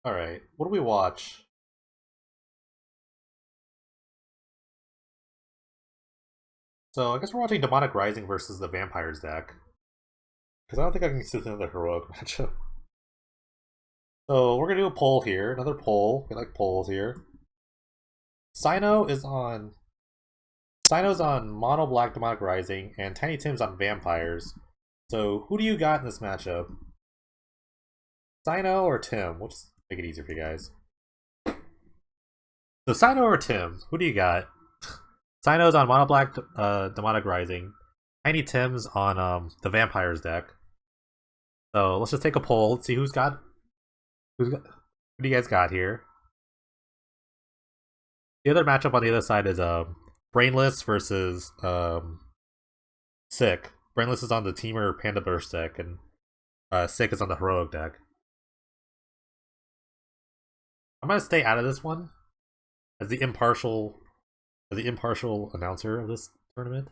Alright, what do we watch? So I guess we're watching Demonic Rising versus the Vampires deck. Because I don't think I can sit in the heroic matchup. So we're gonna do a poll here, another poll. We like polls here. Cyno is on Cyno's on Mono Black Demonic Rising, and Tiny Tim's on Vampires. So who do you got in this matchup? Cyno or Tim? We'll just make it easier for you guys. So Cyno or Tim? Who do you got? Cyno's on Mono Black Demonic Rising. Tiny Tim's on the Vampires deck. So let's just take a poll. Let's see who do you guys got here? The other matchup on the other side is Brainless versus Sick. Brainless is on the Teamer Panda Burst deck, and Sick is on the Heroic deck. I'm gonna stay out of this one as the impartial announcer of this tournament.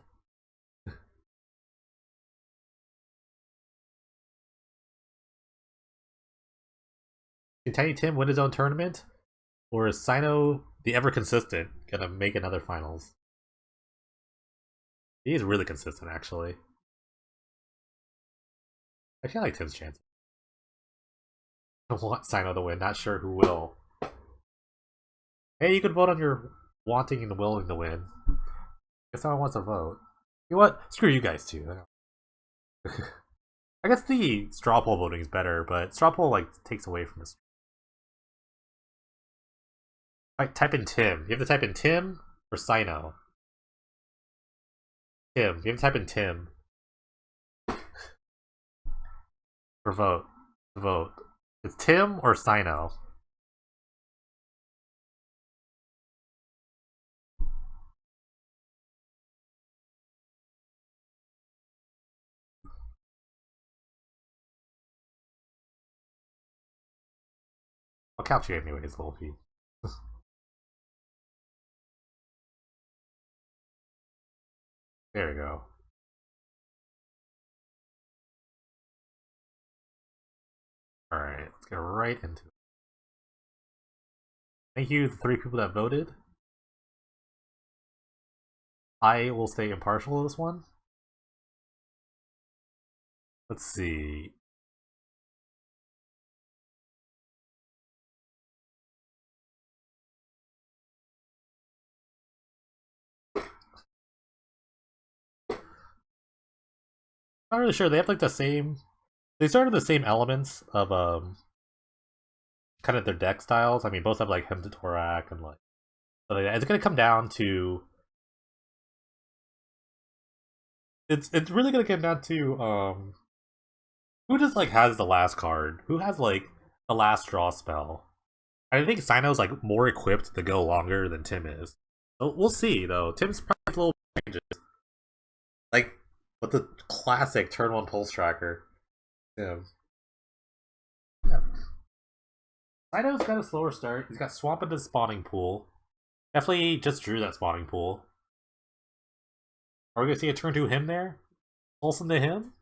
Can Tiny Tim win his own tournament? Or is Cyno, the ever consistent, gonna make another finals? He's really consistent, actually. I feel like Tim's chances. I want Cyno to win, not sure who will. Hey, you could vote on your wanting and willing to win. If someone wants to vote. You know what? Screw you guys too. I guess the straw poll voting is better, but straw poll like takes away from this. Right, type in Tim. You have to type in Tim or Cyno. Tim. You have to type in Tim. For vote. Vote. It's Tim or Cyno. I'll count you anyways, Wolfie. There we go. Alright, let's get right into it. Thank you to the 3 people that voted. I will stay impartial to this one. Let's see. Not really sure. They have like the same. They started the same elements of kind of their deck styles. I mean, both have like Hem to Torak and like. So it's gonna come down to. It's really gonna come down to who just like has the last card, who has like the last draw spell. I think Cyno's like more equipped to go longer than Tim is. So we'll see though. Tim's probably a little changes. Like with the classic turn one pulse tracker. Yeah. Yeah. Cyno's got a slower start. He's got Swamp in his spawning pool. Definitely just drew that spawning pool. Are we gonna see a turn to him there? Pulse into him?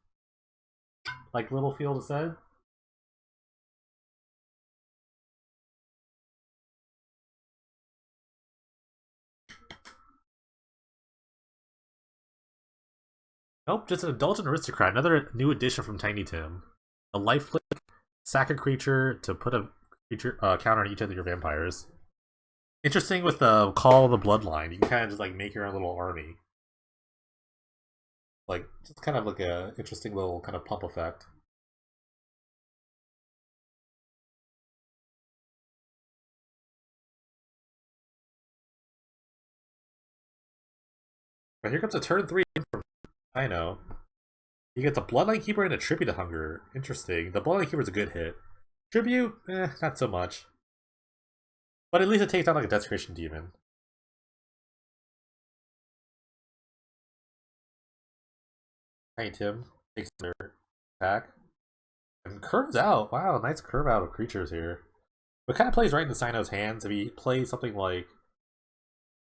Like Littlefield said? Nope, just an Indulgent Aristocrat, another new addition from Tiny Tim. A lifelink, sack a creature to put a creature counter on each of your vampires. Interesting with the Call of the Bloodline, you can kind of just like make your own little army. Like, just kind of like a interesting little kind of pump effect. But here comes a turn 3 from I know. He gets a Bloodline Keeper and a Tribute to Hunger. Interesting. The Bloodline Keeper is a good hit. Tribute, not so much. But at least it takes down like a Desecration Demon. Tiny Tim takes their attack. And curves out. Wow, nice curve out of creatures here. But kind of plays right into Cyno's hands. If he plays something like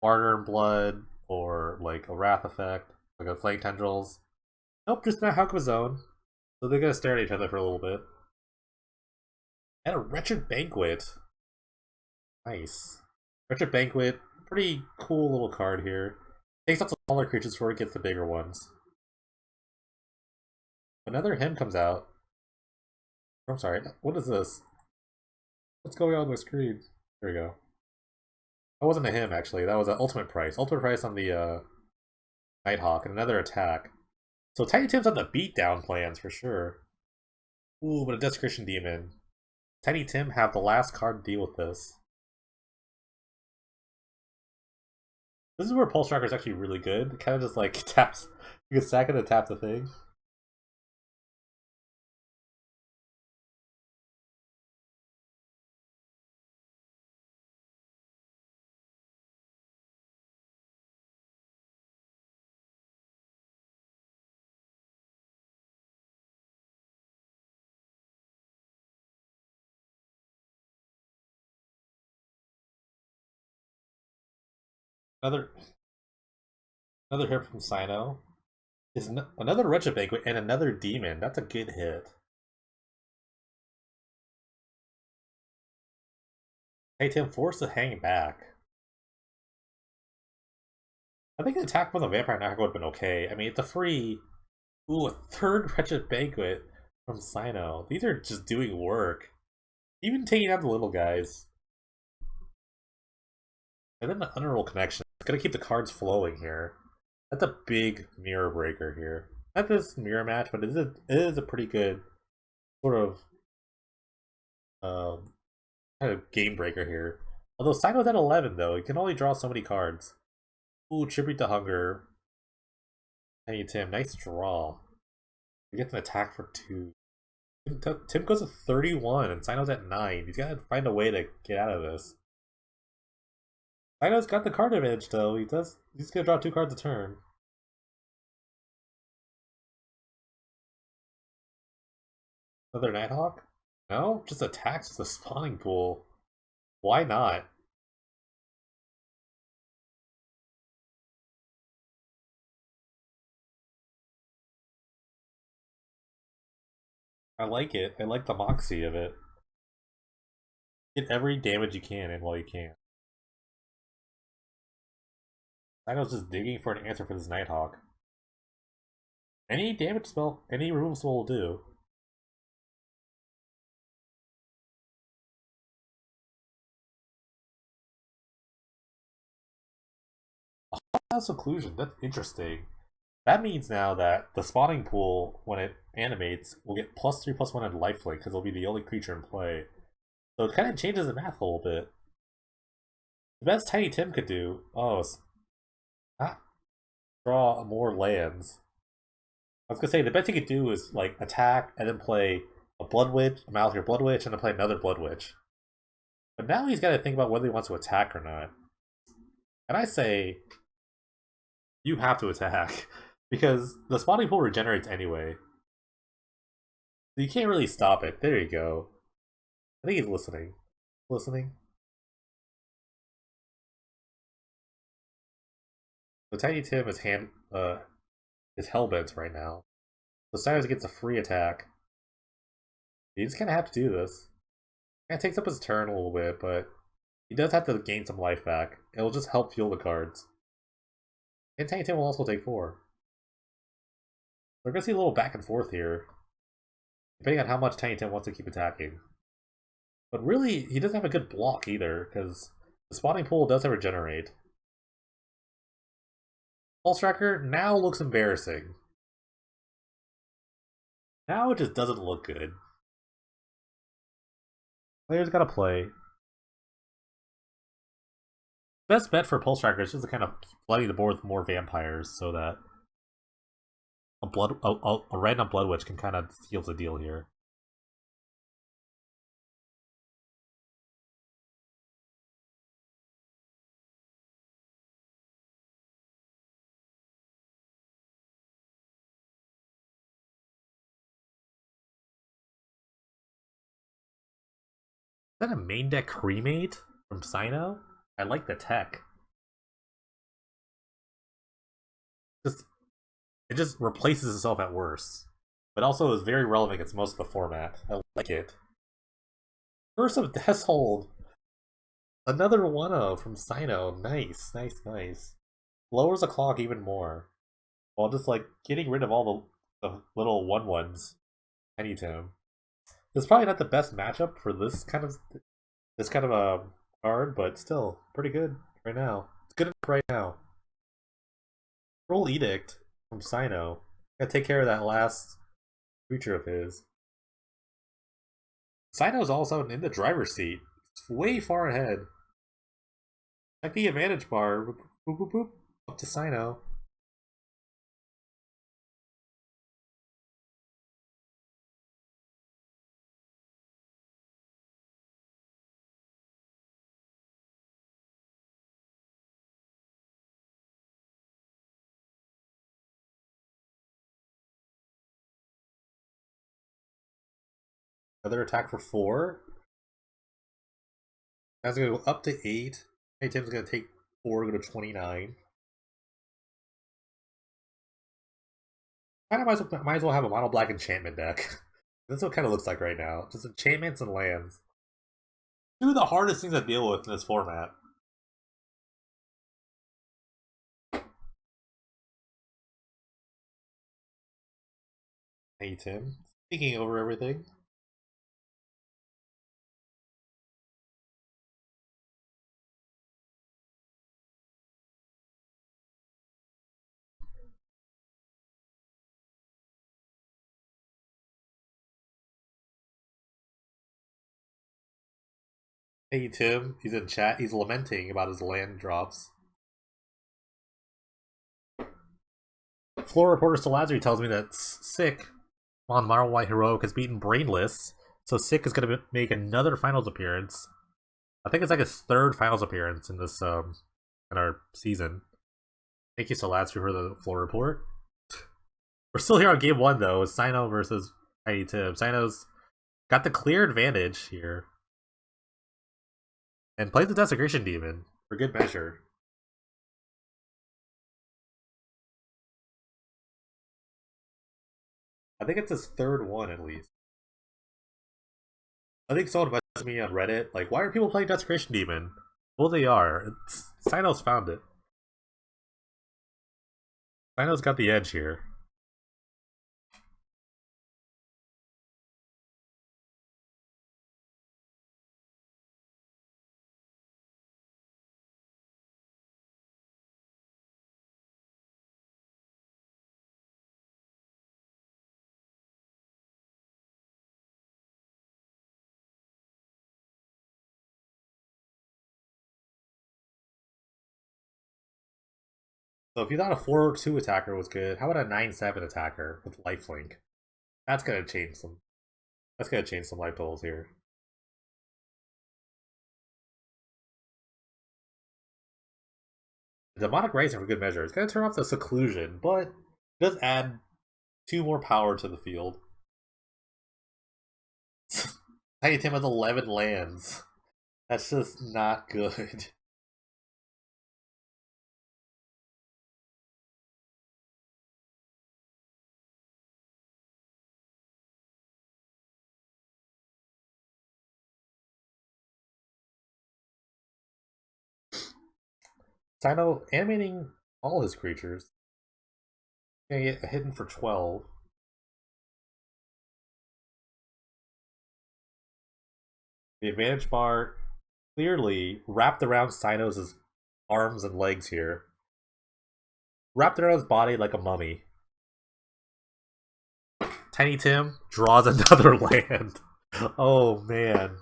Martyr and Blood or like a Wrath effect, like a Flame Tendrils. Nope, just not Hawk of his own. So they're gonna stare at each other for a little bit. And a Wretched Banquet. Nice. Wretched Banquet, pretty cool little card here. Takes out the smaller creatures before it gets the bigger ones. Another hymn comes out. I'm sorry, what is this? What's going on the screen? There we go. That wasn't a hymn, actually. That was an ultimate price. Ultimate price on the Nighthawk and another attack. So Tiny Tim's on the beatdown plans for sure. Ooh, but a Desecration Demon. Tiny Tim have the last card to deal with this. This is where Pulse Tracker is actually really good. It kind of just like taps. You can stack it and tap the thing. Another hit from Cyno. Is another Wretched Banquet and another Demon. That's a good hit. Hey Tim, forced to hang back. I think an attack from the Vampire Knacker would have been okay. I mean, it's a free. Ooh, a third Wretched Banquet from Cyno. These are just doing work. Even taking out the little guys. And then the Unroll Connection. It's gonna keep the cards flowing here. That's a big mirror breaker here. Not this mirror match, but it is a pretty good sort of kind of game breaker here. Although Cyno's at 11 though, he can only draw so many cards. Ooh, Tribute to Hunger. Hey Tim, nice draw. He gets an attack for 2. Tim goes to 31 and Cyno's at 9. He's gotta find a way to get out of this. Cyno's got the card advantage though. He's gonna draw 2 cards a turn. Another Nighthawk? No? Just attacks the spawning pool. Why not? I like it. I like the moxie of it. Get every damage you can in while you can. Cyno's just digging for an answer for this Nighthawk. Any damage spell, any removal spell will do. House Occlusion, that's interesting. That means now that the spawning pool, when it animates, will get +3/+1 in lifelink because it'll be the only creature in play. So it kind of changes the math a little bit. The best Tiny Tim could do, draw more lands. I was gonna say the best he could do is like attack and then play a Blood Witch, a Malakir Blood Witch, and then play another Blood Witch. But now he's got to think about whether he wants to attack or not. And I say, you have to attack because the spawning pool regenerates anyway. You can't really stop it. There you go. I think he's listening. Listening. So Tiny Tim is hellbent right now. So Cyrus gets a free attack. He just kind of have to do this. It takes up his turn a little bit, but he does have to gain some life back. It'll just help fuel the cards. And Tiny Tim will also take 4. We're gonna see a little back and forth here, depending on how much Tiny Tim wants to keep attacking. But really, he doesn't have a good block either, because the spawning pool does have regenerate. Pulse Tracker now looks embarrassing. Now it just doesn't look good. Players gotta play. Best bet for Pulse Tracker is just to kind of flooding the board with more vampires so that a random Blood Witch can kind of seal the deal here. Is that a main deck cremate from Cyno? I like the tech. It just replaces itself at worst. But also is very relevant against most of the format. I like it. Curse of Death's Hold. Another 1-0 from Cyno. Nice, nice, nice. Lowers the clock even more. While just like getting rid of all the little 1-1s. Anytime. It's probably not the best matchup for this kind of a card, but still pretty good right now. It's good enough right now. Roll Edict from Cyno. Gotta take care of that last creature of his. Cyno's also in the driver's seat. It's way far ahead. Check the advantage bar. Boop, boop, boop, boop. Up to Cyno. Another attack for 4. That's gonna go up to 8. Hey, Tim's gonna take 4, go to 29. Kind of might as well have a mono black enchantment deck. That's what it kind of looks like right now. Just enchantments and lands. Two of the hardest things to deal with in this format. Hey Tim, speaking over everything. Hey Tim, he's in chat. He's lamenting about his land drops. Floor reporter Salazar tells me that Sick on Marvel White Heroic has beaten Brainless, so Sick is going to make another finals appearance. I think it's like his 3rd finals appearance in this in our season. Thank you, Salazar, for the floor report. We're still here on game 1 though. It's Cyno versus Tiny Tim. Cyno's got the clear advantage here. And plays the Desecration Demon for good measure. I think it's his 3rd one at least. I think someone messaged me on Reddit, like, why are people playing Desecration Demon? Well, they are. Cyno's found it. Cyno's got the edge here. So if you thought a 4-2 attacker was good, how about a 9-7 attacker with lifelink? That's gonna change some. That's gonna change some life totals here. Demonic Rising for good measure. It's gonna turn off the seclusion, but it does add 2 more power to the field. Tiny Tim has 11 lands. That's just not good. Cyno animating all his creatures. Gonna get hidden for 12. The advantage bar clearly wrapped around Cyno's arms and legs here. Wrapped around his body like a mummy. Tiny Tim draws another land. Oh man.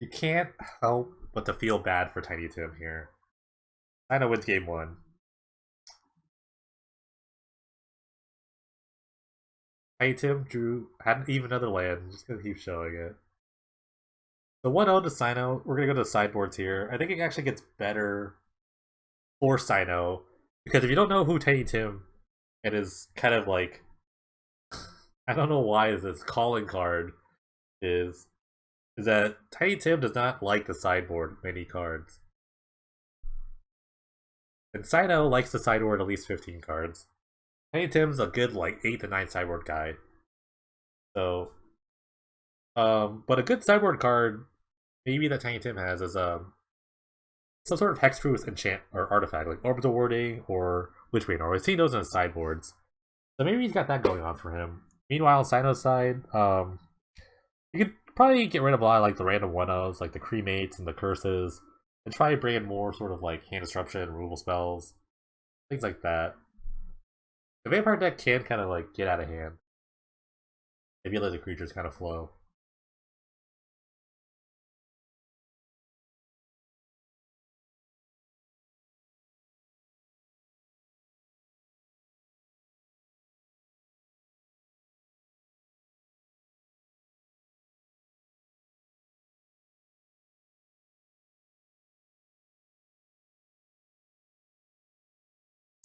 You can't help but to feel bad for Tiny Tim here. Cyno wins game 1. Tiny Tim had even another land. I'm just gonna keep showing it. The 1-0 to Cyno, we're gonna go to the sideboards here. I think it actually gets better for Cyno. Because if you don't know who Tiny Tim, it is kind of like I don't know why this calling card is that Tiny Tim does not like the sideboard many cards. And Cyno likes the sideboard at least 15 cards. Tiny Tim's a good like 8 to 9 sideboard guy. So But a good sideboard card, maybe that Tiny Tim has, is some sort of hexproof enchant or artifact, like Orbital Warding or Witchbane, or I've seen those in his sideboards. So maybe he's got that going on for him. Meanwhile, on Cyno's side, you could probably get rid of a lot of like the random one-ofs, like the Cremates and the Curses, and try to bring in more sort of like hand disruption, removal spells, things like that. The Vampire deck can kind of like get out of hand if you let the creatures kind of flow.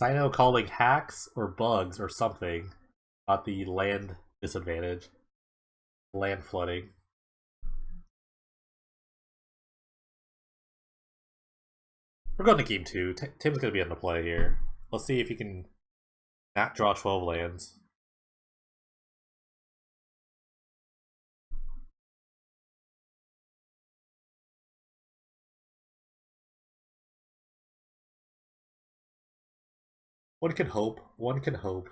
Cyno calling hacks or bugs or something about the land disadvantage, land flooding. We're going to game 2. Tim's going to be on the play here. Let's see if he can not draw 12 lands. One can hope. One can hope.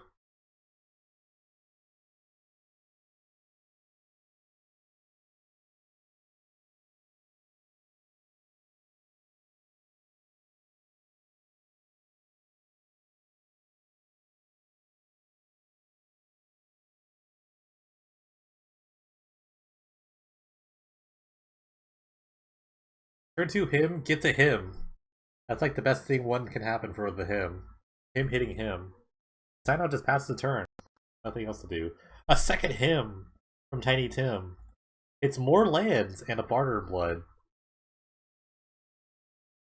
Turn 2 him, get to him. That's like the best thing one can happen for the him. Him hitting him. Cyno just passes the turn. Nothing else to do. A second him from Tiny Tim. It's more lands and a barter blood.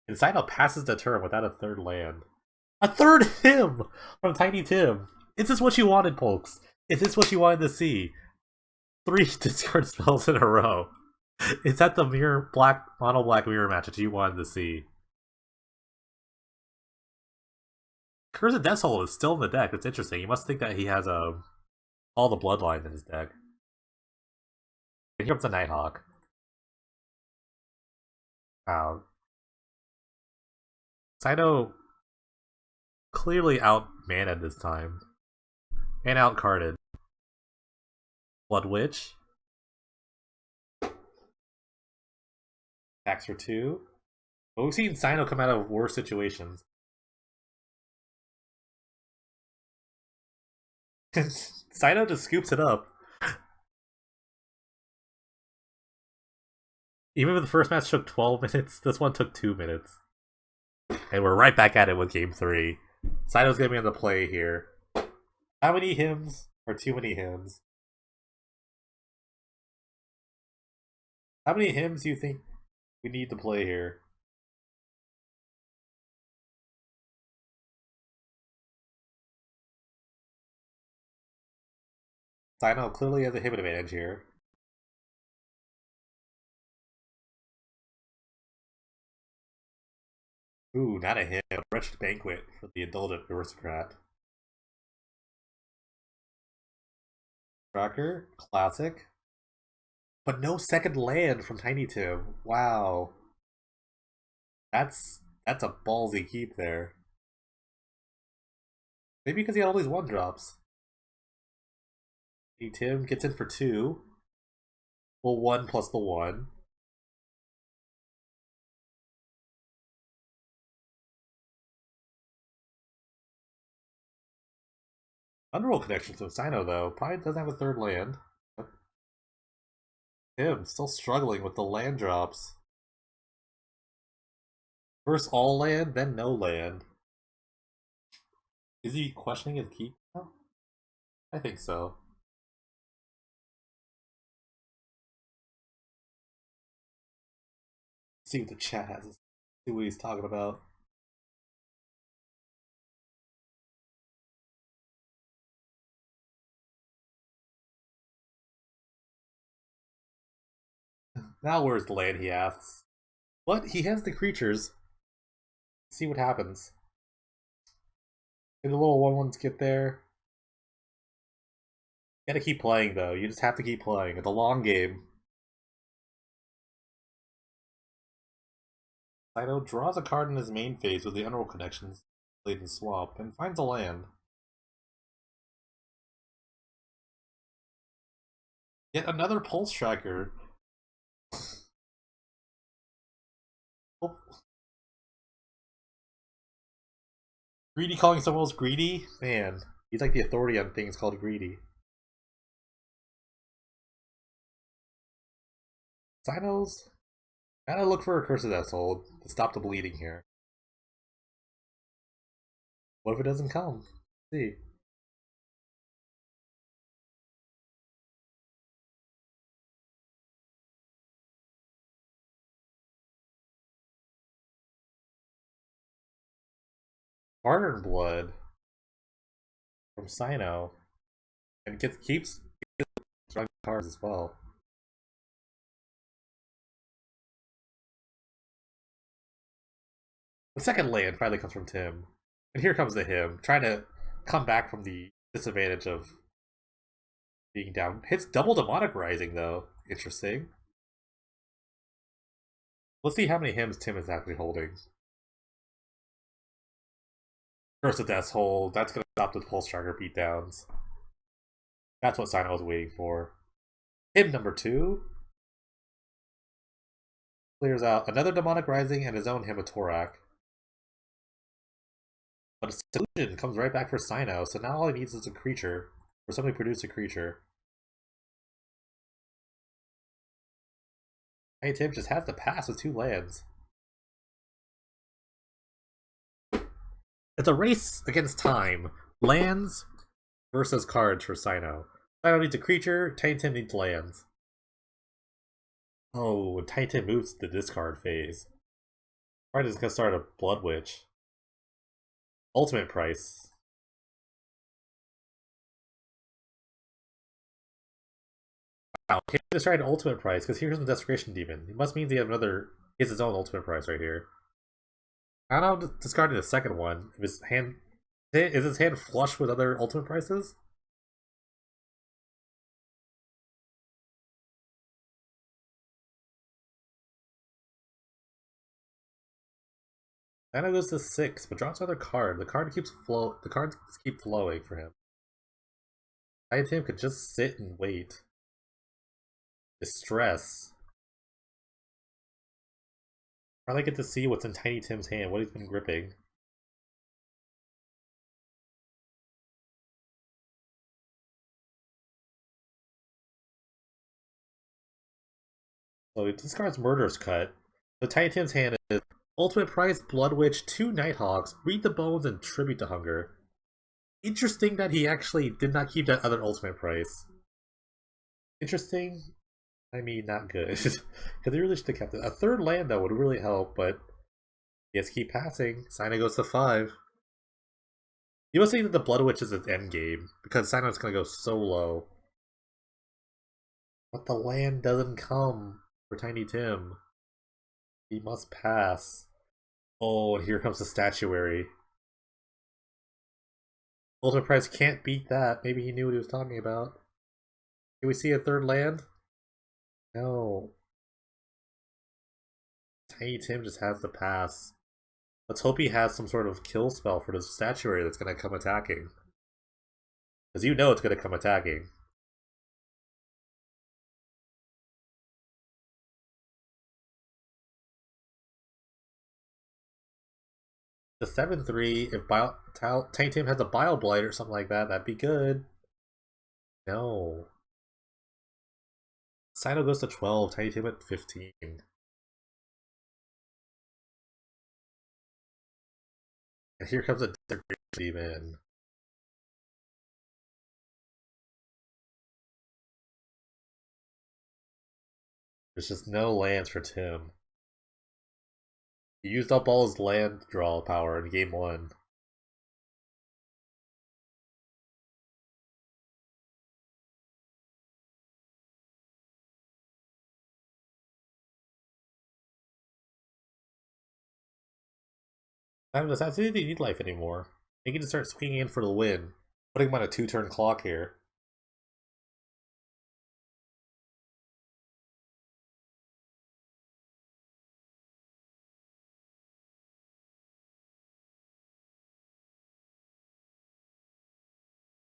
And Cyno passes the turn without a third land. A third him from Tiny Tim. Is this what you wanted, folks? Is this what you wanted to see? 3 discard spells in a row. Is that the mirror black mono black mirror match that you wanted to see? Curse of Death Hole is still in the deck. It's interesting. You must think that he has all the bloodline in his deck. And here comes the Nighthawk. Wow. Cyno clearly out mana this time. And out carded. Blood Witch. Attacks for 2. But we've seen Cyno come out of worse situations. Cyno just scoops it up. Even if the first match took 12 minutes, this one took 2 minutes. And we're right back at it with game 3. Cyno's gonna be on the play here. How many hymns are too many hymns? How many hymns do you think we need to play here? Cyno clearly has a him advantage here. Ooh, not a him. Wretched Banquet for the indulgent aristocrat. Tracker, classic. But no second land from Tiny Tim. Wow. That's a ballsy keep there. Maybe because he had all these 1-drops. Tiny Tim gets in for 2. Well, 1 plus the 1. Underworld connections with Cyno, though. Probably doesn't have a third land. Tim still struggling with the land drops. First all land, then no land. Is he questioning his keep now? I think so. See what the chat has to see what he's talking about. Now where's the land, he asks. But he has the creatures. Let's see what happens. Can the little 1/1s get there? You gotta keep playing though. You just have to keep playing. It's a long game. Cyno draws a card in his main phase with the Underworld connections played in swap and finds a land. Yet another pulse tracker. Oh, greedy calling someone else greedy? Man, he's like the authority on things called greedy. Cyno's gotta look for a curse of Death's Hold to stop the bleeding here. What if it doesn't come? Let's see. Martyr Blood from Cyno. And keeps drawing cards as well. The second land finally comes from Tim. And here comes the him, trying to come back from the disadvantage of being down. Hits double demonic rising though. Interesting. Let's see how many hymns Tim is actually holding. Curse of Death's Hold. That's gonna stop the Pulse Tracker beatdowns. That's what Cyno was waiting for. Hymn number 2 clears out another demonic rising and his own hymn of Torak. But a solution comes right back for Cyno, so now all he needs is a creature. Or somebody produce a creature. Hey, Tim just has to pass with 2 lands. It's a race against time. Lands versus cards for Cyno. Cyno needs a creature, Tiny Tim needs lands. Oh, and Tiny Tim moves to the discard phase. Alright, is gonna start a Blood Witch. Ultimate price. Wow, can't just try an ultimate price, because here's the Desecration Demon. It must mean he has his own ultimate price right here. I don't know, discarding the second one. If his hand is his hand flush with other ultimate prices? Cyno goes to 6, but drops another card. The cards keep flowing for him. Tiny Tim could just sit and wait. Distress. Finally get to see what's in Tiny Tim's hand, what he's been gripping. So he discards Murder's Cut. So Tiny Tim's hand is Ultimate Price, Blood Witch, 2 Nighthawks, Read the Bones, and Tribute to Hunger. Interesting that he actually did not keep that other Ultimate Price. Interesting. I mean, not good. Because he really should have kept it. A third land, though, would really help, but he has to keep passing. Cyno goes to 5. You must think that the Blood Witch is his endgame, because Cyno's going to go so low. But the land doesn't come for Tiny Tim. He must pass. Oh, and here comes the statuary. Ultimate Price can't beat that. Maybe he knew what he was talking about. Can we see a third land? No. Tiny Tim just has to pass. Let's hope he has some sort of kill spell for the statuary that's going to come attacking. Because you know it's going to come attacking. The 7/3, if Tiny Tim has a Bile Blight or something like that, that'd be good. No. Cyno goes to 12, Tiny Tim at 15. And here comes a Desecration Demon. There's just no lands for Tim. He used up all his land draw power in game 1. Time does not say they need life anymore. They can just start swinging in for the win. Putting him on a 2-turn clock here.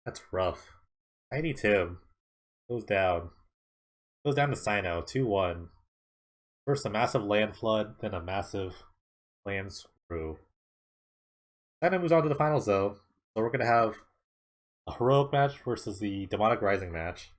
That's rough. Tiny Tim goes down. Goes down to Cyno, 2-1. First a massive land flood, then a massive land screw. Cyno moves on to the finals though. So we're gonna have a heroic match versus the demonic rising match.